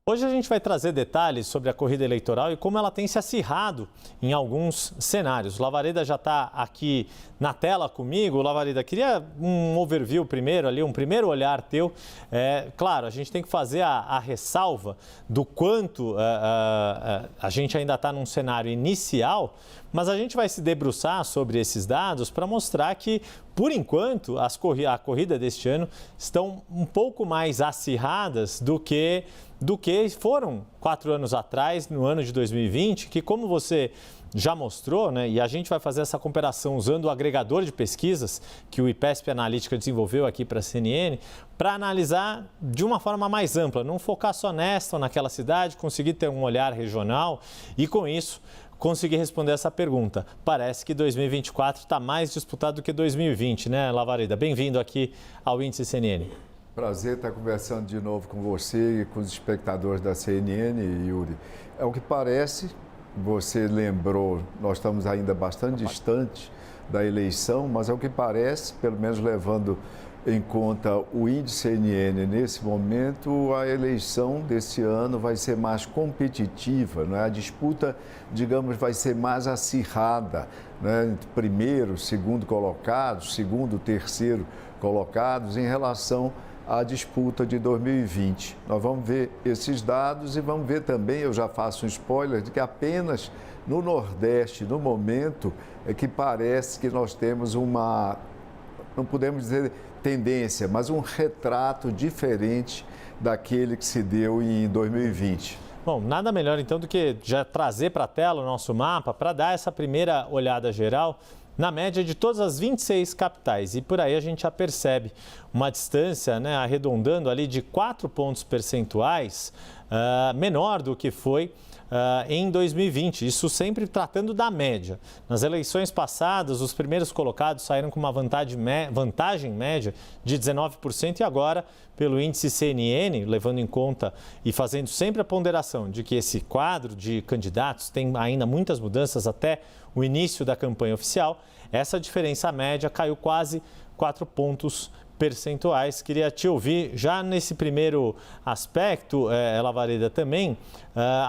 Hoje a gente vai trazer detalhes sobre a corrida eleitoral e como ela tem se acirrado em alguns cenários. O Lavareda já está aqui na tela comigo. Lavareda, queria um overview primeiro ali, um primeiro olhar teu. Claro, a gente tem que fazer a ressalva do quanto a gente ainda está num cenário inicial, mas a gente vai se debruçar sobre esses dados para mostrar que, por enquanto, a corrida deste ano estão um pouco mais acirradas do que foram 4 anos atrás, no ano de 2020, que, como você já mostrou, né, e a gente vai fazer essa comparação usando o agregador de pesquisas que o IPESP Analítica desenvolveu aqui para a CNN, para analisar de uma forma mais ampla, não focar só nesta ou naquela cidade, conseguir ter um olhar regional e, com isso, conseguir responder essa pergunta. Parece que 2024 está mais disputado do que 2020, né, Lavareda? Bem-vindo aqui ao Índice CNN. Prazer estar conversando de novo com você e com os espectadores da CNN, Yuri. É o que parece, você lembrou, nós estamos ainda bastante distantes da eleição, mas é o que parece, pelo menos levando em conta o índice CNN nesse momento, a eleição desse ano vai ser mais competitiva, não é? A disputa, digamos, vai ser mais acirrada, né? Entre primeiro, segundo colocados, segundo, terceiro colocados, em relação à disputa de 2020. Nós vamos ver esses dados e vamos ver também, eu já faço um spoiler, de que apenas no Nordeste, no momento, é que parece que nós temos uma, não podemos dizer tendência, mas um retrato diferente daquele que se deu em 2020. Bom, nada melhor então do que já trazer para a tela o nosso mapa para dar essa primeira olhada geral na média de todas as 26 capitais. E por aí a gente já percebe uma distância, né, arredondando ali de 4 pontos percentuais menor do que foi em 2020, isso sempre tratando da média. Nas eleições passadas, os primeiros colocados saíram com uma vantagem média de 19% e agora, pelo índice CNN, levando em conta e fazendo sempre a ponderação de que esse quadro de candidatos tem ainda muitas mudanças até o início da campanha oficial, essa diferença média caiu quase 4 pontos percentuais. Queria te ouvir já nesse primeiro aspecto, Lavareda, também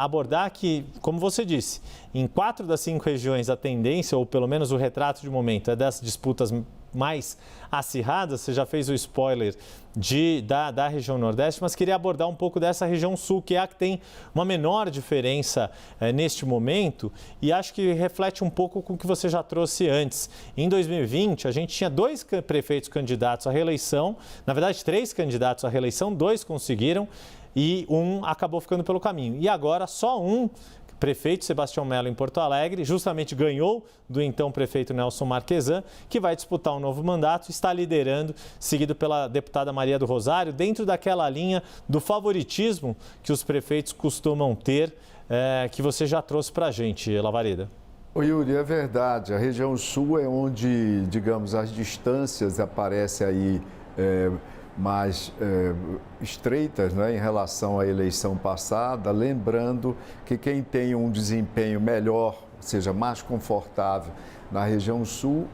abordar que, como você disse, em 4 das 5 regiões a tendência, ou pelo menos o retrato de momento, é dessas disputas mais acirradas. Você já fez o spoiler da região Nordeste, mas queria abordar um pouco dessa região Sul, que é a que tem uma menor diferença neste momento, e acho que reflete um pouco com o que você já trouxe antes. Em 2020, a gente tinha 2 prefeitos candidatos à reeleição, na verdade 3 candidatos à reeleição, 2 conseguiram e 1 acabou ficando pelo caminho. E agora só um prefeito, Sebastião Melo, em Porto Alegre, justamente ganhou do então prefeito Nelson Marquesan, que vai disputar um novo mandato, está liderando, seguido pela deputada Maria do Rosário, dentro daquela linha do favoritismo que os prefeitos costumam ter, que você já trouxe para a gente, Lavareda. Ô Yuri, é verdade, a região sul é onde, digamos, as distâncias aparecem aí mais estreitas, né, em relação à eleição passada, lembrando que quem tem um desempenho melhor, ou seja, mais confortável na região sul,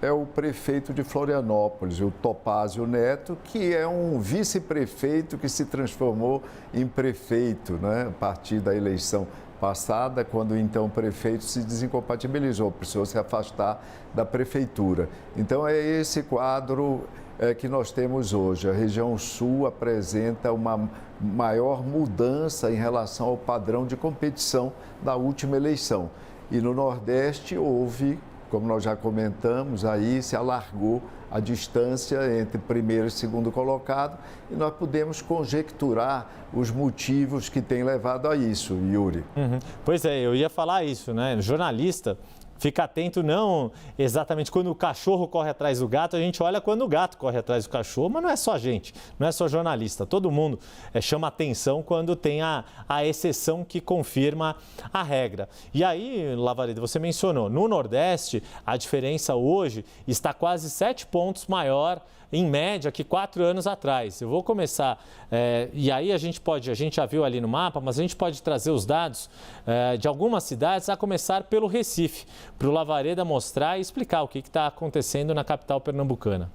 é o prefeito de Florianópolis, o Topázio Neto, que é um vice-prefeito que se transformou em prefeito, né, a partir da eleição passada, quando então o prefeito se desincompatibilizou, precisou se afastar da prefeitura. Então é esse quadro que nós temos hoje. A região sul apresenta uma maior mudança em relação ao padrão de competição da última eleição. E no Nordeste houve, como nós já comentamos, aí se alargou a distância entre primeiro e segundo colocado e nós podemos conjecturar os motivos que têm levado a isso, Yuri. Pois é, eu ia falar isso, né? Jornalista fica atento não exatamente quando o cachorro corre atrás do gato, a gente olha quando o gato corre atrás do cachorro, mas não é só a gente, não é só jornalista, todo mundo chama atenção quando tem a exceção que confirma a regra. E aí, Lavareda, você mencionou, no Nordeste a diferença hoje está quase 7 pontos maior em média que 4 anos atrás. Eu vou começar, e aí a gente já viu ali no mapa, mas a gente pode trazer os dados de algumas cidades, a começar pelo Recife, para o Lavareda mostrar e explicar o que está acontecendo na capital pernambucana.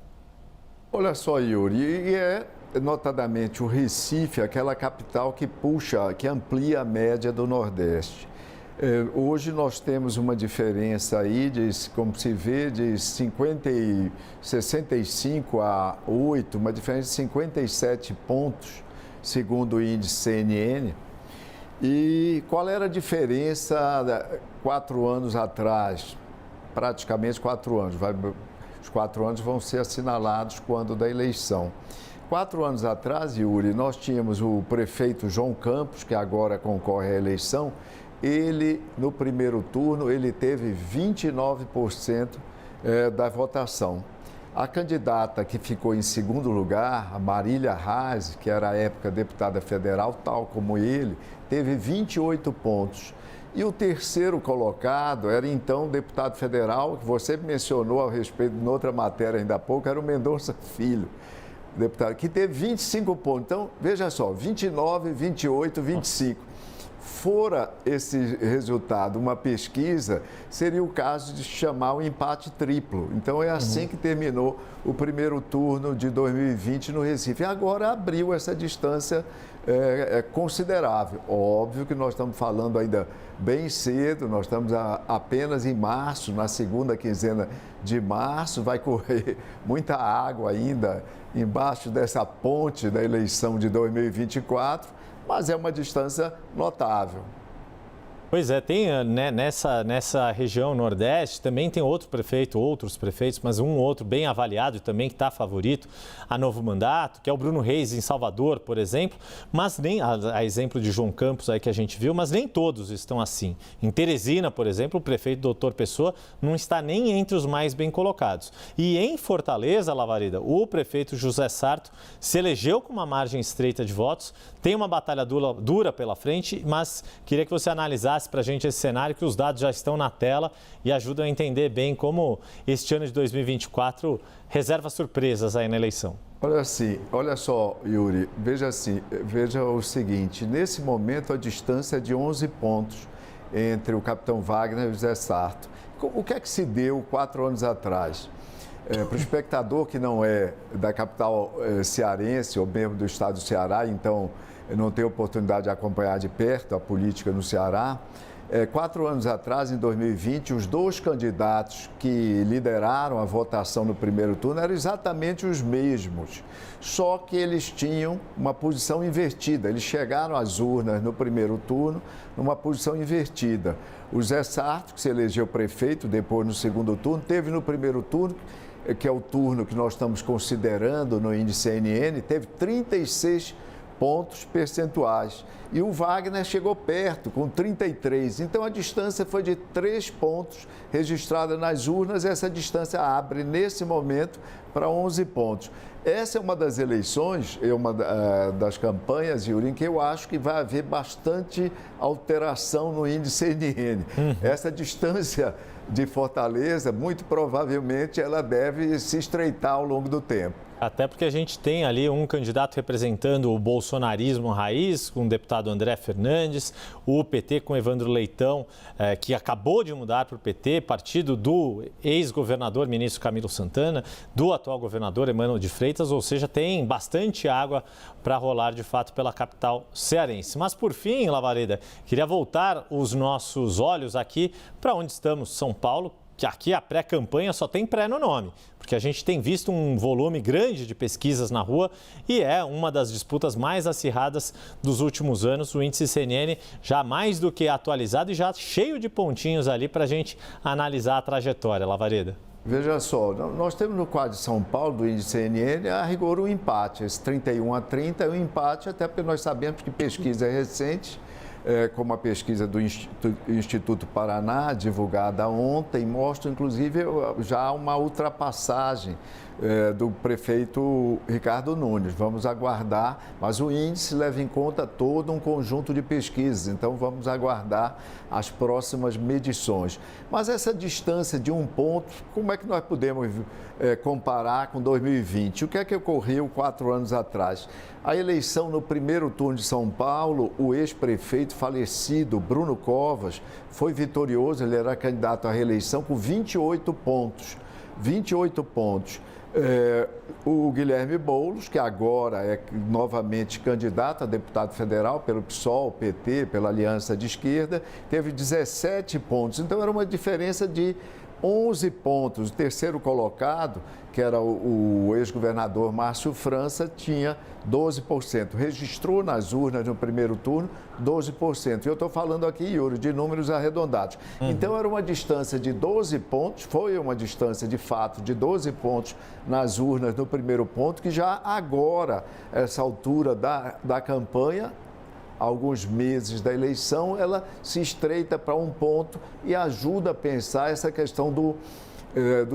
Olha só, Yuri, e notadamente o Recife, aquela capital que puxa, que amplia a média do Nordeste. Hoje nós temos uma diferença aí, como se vê, de 65 a 8, uma diferença de 57 pontos, segundo o índice CNN. E qual era a diferença 4 anos atrás? Praticamente 4 anos. Os 4 anos vão ser assinalados quando da eleição. 4 anos atrás, Yuri, nós tínhamos o prefeito João Campos, que agora concorre à eleição. Ele, no primeiro turno, ele teve 29% da votação. A candidata que ficou em segundo lugar, a Marília Reis, que era à época deputada federal, tal como ele, teve 28 pontos. E o terceiro colocado era então o deputado federal, que você mencionou a respeito de outra matéria ainda há pouco, era o Mendonça Filho, deputado, que teve 25 pontos. Então, veja só, 29, 28, 25. Fora esse resultado, uma pesquisa, seria o caso de chamar o empate triplo. Então, é assim que terminou o primeiro turno de 2020 no Recife. E agora abriu essa distância considerável. Óbvio que nós estamos falando ainda bem cedo, nós estamos apenas em março, na segunda quinzena de março, vai correr muita água ainda embaixo dessa ponte da eleição de 2024, mas é uma distância notável. Pois é, tem nessa região Nordeste também tem outros prefeitos, mas um outro bem avaliado e também que está favorito a novo mandato, que é o Bruno Reis em Salvador, por exemplo, mas nem, a exemplo de João Campos aí que a gente viu, mas nem todos estão assim. Em Teresina, por exemplo, o prefeito Dr. Pessoa não está nem entre os mais bem colocados. E em Fortaleza, Lavareda, o prefeito José Sarto se elegeu com uma margem estreita de votos, tem uma batalha dura pela frente, mas queria que você analisasse para a gente esse cenário, que os dados já estão na tela e ajudam a entender bem como este ano de 2024 reserva surpresas aí na eleição. Olha só, Yuri, veja o seguinte, nesse momento a distância é de 11 pontos entre o capitão Wagner e o José Sarto. O que é que se deu 4 anos atrás? Para o espectador que não é da capital cearense ou mesmo do estado do Ceará, então não tem oportunidade de acompanhar de perto a política no Ceará, 4 anos atrás, em 2020, os 2 candidatos que lideraram a votação no primeiro turno eram exatamente os mesmos, só que eles tinham uma posição invertida. Eles chegaram às urnas no primeiro turno numa posição invertida. O Zé Sarto, que se elegeu prefeito depois no segundo turno, teve no primeiro turno, que é o turno que nós estamos considerando no índice CNN, teve 36 pontos percentuais. E o Wagner chegou perto, com 33. Então, a distância foi de 3 pontos registrada nas urnas. Essa distância abre, nesse momento, para 11 pontos. Essa é uma das eleições, uma das campanhas, Yuri, em que eu acho que vai haver bastante alteração no índice CNN. Essa distância de Fortaleza, muito provavelmente, ela deve se estreitar ao longo do tempo. Até porque a gente tem ali um candidato representando o bolsonarismo raiz, com o deputado André Fernandes, o PT com Evandro Leitão, que acabou de mudar para o PT, partido do ex-governador ministro Camilo Santana, do atual governador Emmanuel de Freitas, ou seja, tem bastante água para rolar de fato pela capital cearense. Mas por fim, Lavareda, queria voltar os nossos olhos aqui para onde estamos, São Paulo, que aqui a pré-campanha só tem pré no nome, porque a gente tem visto um volume grande de pesquisas na rua e é uma das disputas mais acirradas dos últimos anos. O índice CNN já mais do que atualizado e já cheio de pontinhos ali para a gente analisar a trajetória. Lavareda. Veja só, nós temos no quadro de São Paulo, do índice CNN, a rigor um empate. Esse 31-30 é um empate, até porque nós sabemos que pesquisa é recente, como a pesquisa do Instituto Paraná, divulgada ontem, mostra, inclusive, já uma ultrapassagem do prefeito Ricardo Nunes. Vamos aguardar, mas o índice leva em conta todo um conjunto de pesquisas, então vamos aguardar as próximas medições. Mas essa distância de 1 ponto, como é que nós podemos comparar com 2020? O que é que ocorreu 4 anos atrás? A eleição no primeiro turno de São Paulo, o ex-prefeito falecido Bruno Covas foi vitorioso, ele era candidato à reeleição com 28 pontos. 28 pontos. O Guilherme Boulos, que agora é novamente candidato a deputado federal pelo PSOL, PT, pela Aliança de Esquerda, teve 17 pontos. Então, era uma diferença de 11 pontos. O terceiro colocado, que era o ex-governador Márcio França, tinha 12%. Registrou nas urnas no primeiro turno 12%. E eu estou falando aqui, Yuri, de números arredondados. Então, era uma distância de 12 pontos, foi uma distância de fato de 12 pontos nas urnas no primeiro ponto, que já agora, essa altura da campanha, alguns meses da eleição, ela se estreita para um ponto e ajuda a pensar essa questão do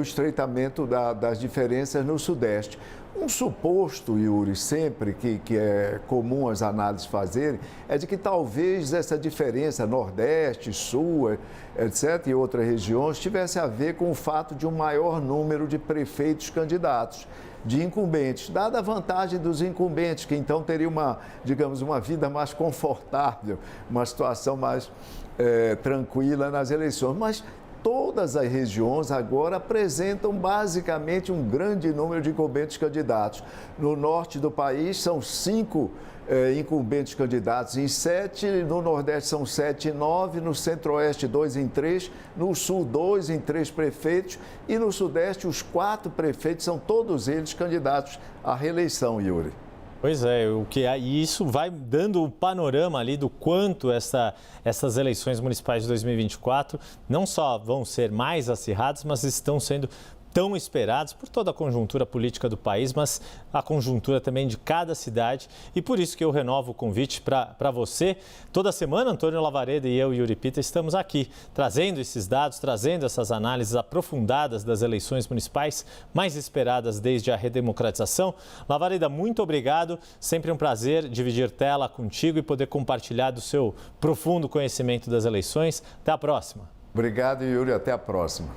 estreitamento das diferenças no Sudeste. Um suposto, Yuri, sempre que é comum as análises fazerem, é de que talvez essa diferença Nordeste, Sul, etc., e outras regiões, tivesse a ver com o fato de um maior número de prefeitos candidatos, de incumbentes, dada a vantagem dos incumbentes, que então teriam uma vida mais confortável, uma situação mais tranquila nas eleições. Mas todas as regiões agora apresentam basicamente um grande número de incumbentes candidatos. No norte do país são 5 incumbentes candidatos em 7, no Nordeste são 7 em 9, no Centro-Oeste 2 em 3, no Sul 2 em 3 prefeitos e no Sudeste os 4 prefeitos são todos eles candidatos à reeleição, Yuri. Pois é, e isso vai dando o panorama ali do quanto essas eleições municipais de 2024 não só vão ser mais acirradas, mas estão sendo tão esperados por toda a conjuntura política do país, mas a conjuntura também de cada cidade. E por isso que eu renovo o convite para você. Toda semana, Antônio Lavareda e eu, Yuri Pita, estamos aqui trazendo esses dados, trazendo essas análises aprofundadas das eleições municipais mais esperadas desde a redemocratização. Lavareda, muito obrigado. Sempre um prazer dividir tela contigo e poder compartilhar do seu profundo conhecimento das eleições. Até a próxima. Obrigado, Yuri. Até a próxima.